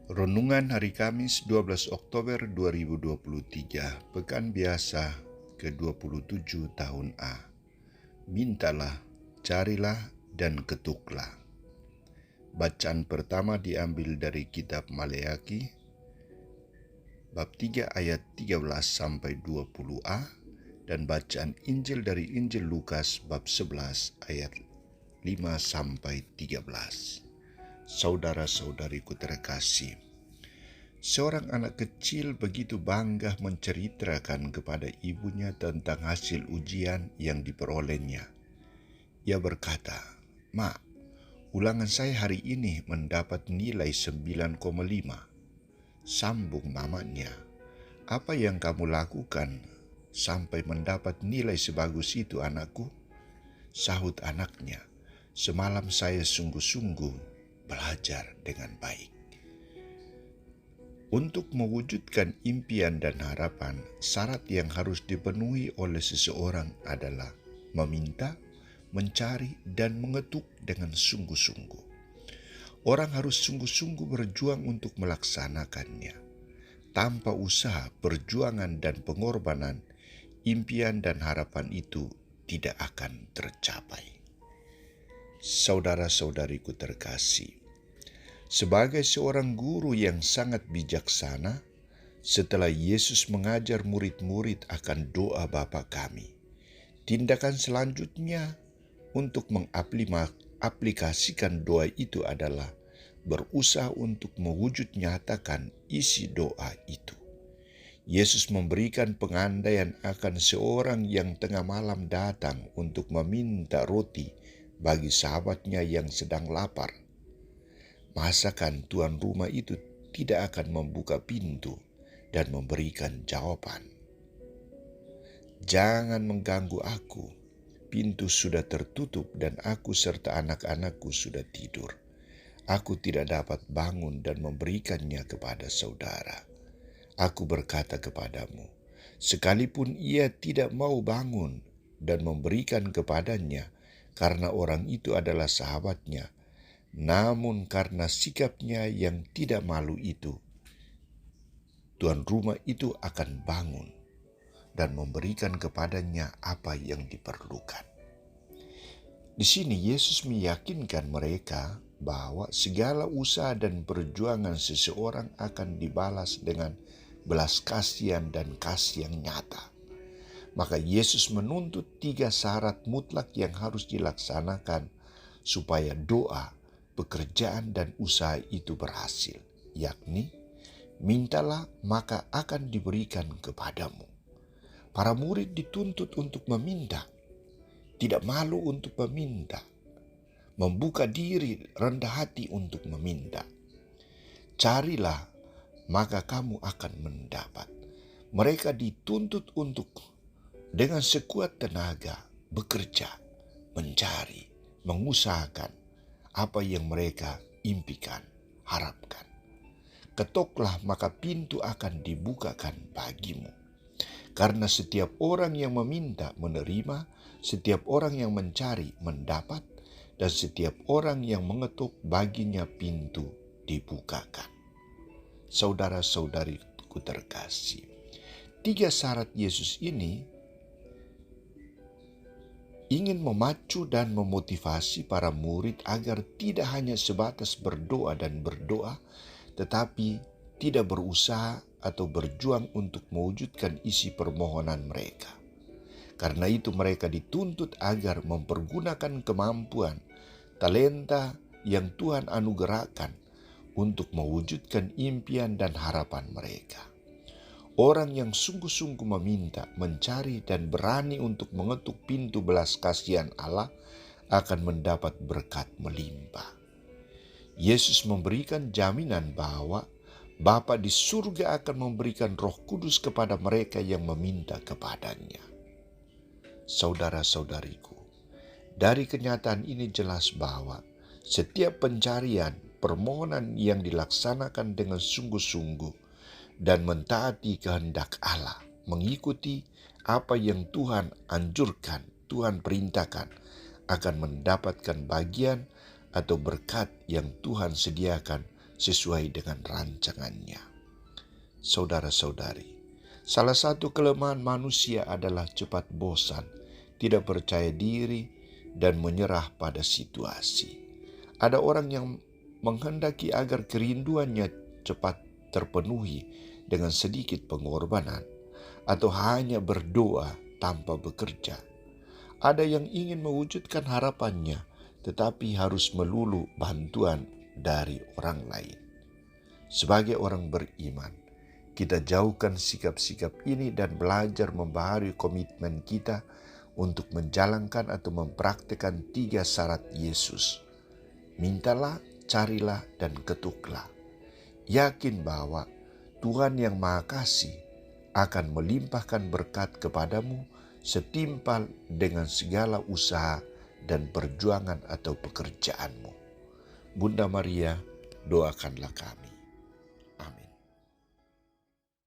Renungan Hari Kamis 12 Oktober 2023, Pekan Biasa ke-27 tahun A. Mintalah, carilah, dan ketuklah. Bacaan pertama diambil dari kitab Maleakhi, bab 3 ayat 13-20a, dan bacaan Injil dari Injil Lukas bab 11 ayat 5-13. Saudara-saudariku terkasih, seorang anak kecil begitu bangga menceritakan kepada ibunya tentang hasil ujian yang diperolehnya. Ia berkata, "Mak, ulangan saya hari ini mendapat nilai 9,5. Sambung mamanya, "Apa yang kamu lakukan sampai mendapat nilai sebagus itu, anakku?" Sahut anaknya, "Semalam saya sungguh-sungguh belajar dengan baik." Untuk mewujudkan impian dan harapan, syarat yang harus dipenuhi oleh seseorang adalah meminta, mencari, dan mengetuk dengan sungguh-sungguh. Orang harus sungguh-sungguh berjuang untuk melaksanakannya. Tanpa usaha, perjuangan, dan pengorbanan, impian dan harapan itu tidak akan tercapai. Saudara-saudariku terkasih, sebagai seorang guru yang sangat bijaksana, setelah Yesus mengajar murid-murid akan doa Bapa kami, tindakan selanjutnya untuk mengaplikasikan doa itu adalah berusaha untuk mewujud nyatakan isi doa itu. Yesus memberikan pengandaian akan seorang yang tengah malam datang untuk meminta roti bagi sahabatnya yang sedang lapar. Masakan tuan rumah itu tidak akan membuka pintu dan memberikan jawaban. "Jangan mengganggu aku, pintu sudah tertutup dan aku serta anak-anakku sudah tidur. Aku tidak dapat bangun dan memberikannya kepada saudara. Aku berkata kepadamu, sekalipun ia tidak mau bangun dan memberikan kepadanya, karena orang itu adalah sahabatnya, namun karena sikapnya yang tidak malu itu, tuan rumah itu akan bangun dan memberikan kepadanya apa yang diperlukan." Di sini Yesus meyakinkan mereka bahwa segala usaha dan perjuangan seseorang akan dibalas dengan belas kasihan dan kasih yang nyata. Maka Yesus menuntut 3 syarat mutlak yang harus dilaksanakan supaya doa, pekerjaan, dan usaha itu berhasil, yakni mintalah maka akan diberikan kepadamu. Para murid dituntut untuk meminta, tidak malu untuk meminta, membuka diri rendah hati untuk meminta. Carilah maka kamu akan mendapat. Mereka dituntut untuk dengan sekuat tenaga bekerja, mencari, mengusahakan apa yang mereka impikan, harapkan. Ketoklah maka pintu akan dibukakan bagimu. Karena setiap orang yang meminta menerima, setiap orang yang mencari mendapat, dan setiap orang yang mengetuk baginya pintu dibukakan. Saudara-saudariku terkasih, 3 syarat Yesus ini ingin memacu dan memotivasi para murid agar tidak hanya sebatas berdoa dan berdoa, tetapi tidak berusaha atau berjuang untuk mewujudkan isi permohonan mereka. Karena itu mereka dituntut agar mempergunakan kemampuan, talenta yang Tuhan anugerahkan untuk mewujudkan impian dan harapan mereka. Orang yang sungguh-sungguh meminta, mencari, dan berani untuk mengetuk pintu belas kasihan Allah akan mendapat berkat melimpah. Yesus memberikan jaminan bahwa Bapa di surga akan memberikan Roh Kudus kepada mereka yang meminta kepadanya. Saudara-saudariku, dari kenyataan ini jelas bahwa setiap pencarian, permohonan yang dilaksanakan dengan sungguh-sungguh dan mentaati kehendak Allah, mengikuti apa yang Tuhan anjurkan, Tuhan perintahkan, akan mendapatkan bagian atau berkat yang Tuhan sediakan sesuai dengan rancangannya. Saudara-saudari, salah satu kelemahan manusia adalah cepat bosan, tidak percaya diri, dan menyerah pada situasi. Ada orang yang menghendaki agar kerinduannya cepat terpenuhi dengan sedikit pengorbanan, atau hanya berdoa tanpa bekerja. Ada yang ingin mewujudkan harapannya, tetapi harus melulu bantuan dari orang lain. Sebagai orang beriman, kita jauhkan sikap-sikap ini dan belajar membaharui komitmen kita untuk menjalankan atau mempraktikkan 3 syarat Yesus. Mintalah, carilah, dan ketuklah. Yakin bahwa Tuhan yang Maha Kasih akan melimpahkan berkat kepadamu setimpal dengan segala usaha dan perjuangan atau pekerjaanmu. Bunda Maria, doakanlah kami. Amin.